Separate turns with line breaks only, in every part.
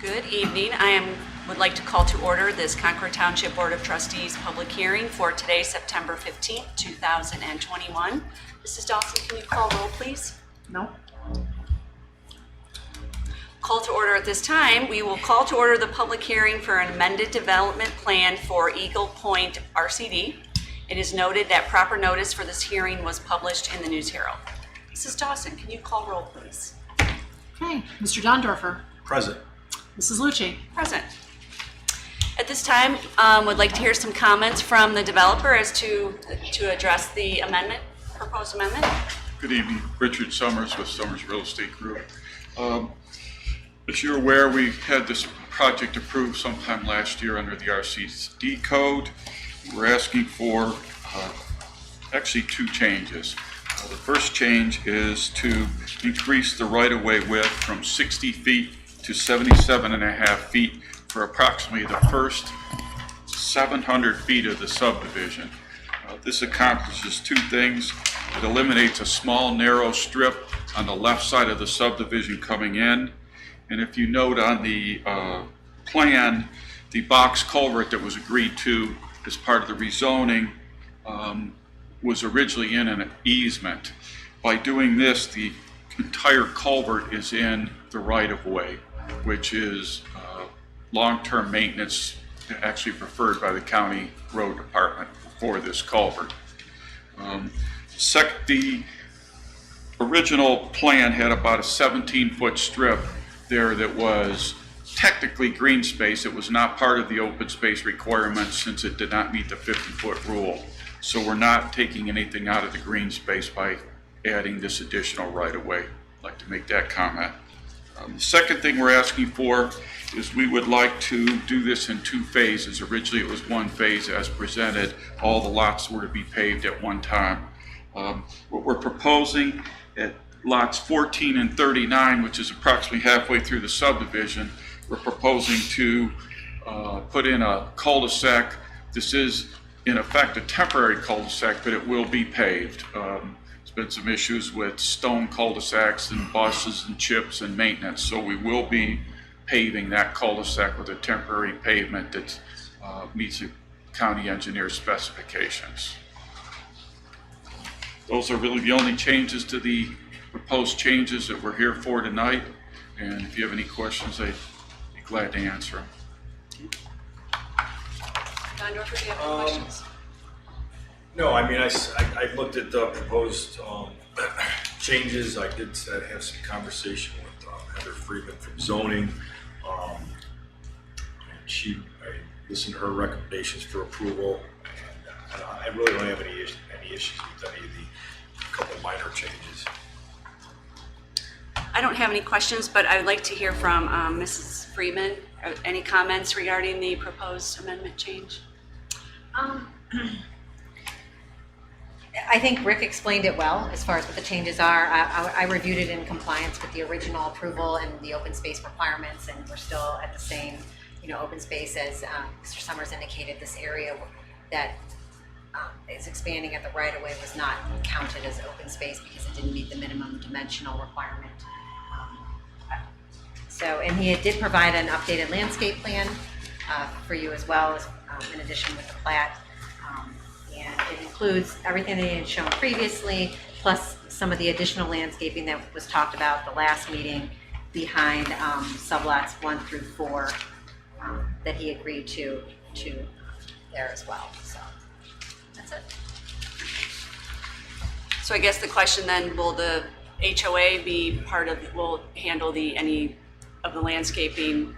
Good evening. Would like to call to order this Concord Township Board of Trustees public hearing for today, September 15th, 2021. Mrs. Dawson, can you call roll, please?
No.
Call to order at this time. We will call to order the public hearing for an amended development plan for Eagle Point RCD. It is noted that proper notice for this hearing was published in the News Herald. Mrs. Dawson, can you call roll, please?
Okay. Mr. Dondorfer.
Present.
Mrs. Lucci.
Present. At this time, would like to hear some comments from the developer as to address the amendment, proposed amendment.
Good evening, Richard Summers with Summers Real Estate Group. As you're aware, we had this project approved sometime last year under the RCD code. We're asking for actually two changes. The first change is to increase the right-of-way width from 60 feet to 77.5 feet for approximately the first 700 feet of the subdivision. This accomplishes two things. It eliminates a small narrow strip on the left side of the subdivision coming in. And if you note on the plan, the box culvert that was agreed to as part of the rezoning was originally in an easement. By doing this, the entire culvert is in the right-of-way, which is long-term maintenance actually preferred by the county road department for this culvert. The original plan had about a 17-foot strip there that was technically green space. It was not part of the open space requirements since it did not meet the 50-foot rule. So we're not taking anything out of the green space by adding this additional right-of-way. I'd like to make that comment. The second thing we're asking for is we would like to do this in two phases. Originally it was one phase as presented. All the lots were to be paved at one time. What we're proposing at lots 14 and 39, which is approximately halfway through the subdivision, we're proposing to put in a cul-de-sac. This is in effect a temporary cul-de-sac, but it will be paved. Been some issues with stone cul-de-sacs and buses and chips and maintenance, so we will be paving that cul-de-sac with a temporary pavement that meets the county engineer specifications. Those are really the only changes to the proposed changes that we're here for tonight, and if you have any questions, I'd be glad to answer them.
Don Dorfer, do you have any questions?
No, I mean, I looked at the proposed changes. I did have some conversation with Heather Freeman from zoning. And I listened to her recommendations for approval. And I really don't have any issues with any of the couple minor changes.
I don't have any questions, but I would like to hear from Mrs. Freeman. Any comments regarding the proposed amendment change?
I think Rick explained it well as far as what the changes are. I reviewed it in compliance with the original approval and the open space requirements, and we're still at the same, open space as Mr. Summers indicated. This area that is expanding at the right-of-way was not counted as open space because it didn't meet the minimum dimensional requirement. And he did provide an updated landscape plan for you as well, as in addition with the plat. And it includes everything that he had shown previously, plus some of the additional landscaping that was talked about at the last meeting behind sublots 1 through 4 that he agreed to there as well. So that's it.
So I guess the question then, will the HOA be will handle any of the landscaping?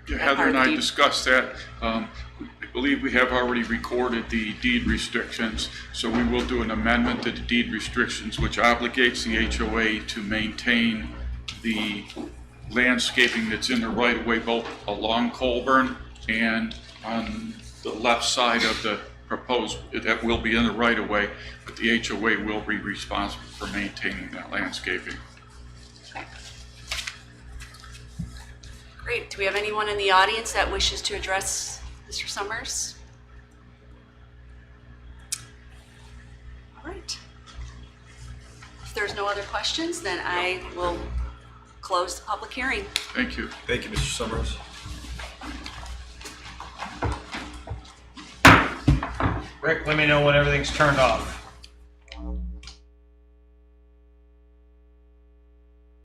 Yeah, Heather and I discussed that. I believe we have already recorded the deed restrictions, so we will do an amendment to the deed restrictions which obligates the HOA to maintain the landscaping that's in the right-of-way both along Colburn and on the left side of the proposed, that will be in the right-of-way, but the HOA will be responsible for maintaining that landscaping.
Okay. Great. Do we have anyone in the audience that wishes to address Mr. Summers? All right. If there's no other questions, then I will close the public hearing.
Thank you.
Thank you, Mr. Summers.
Rick, let me know when everything's turned off.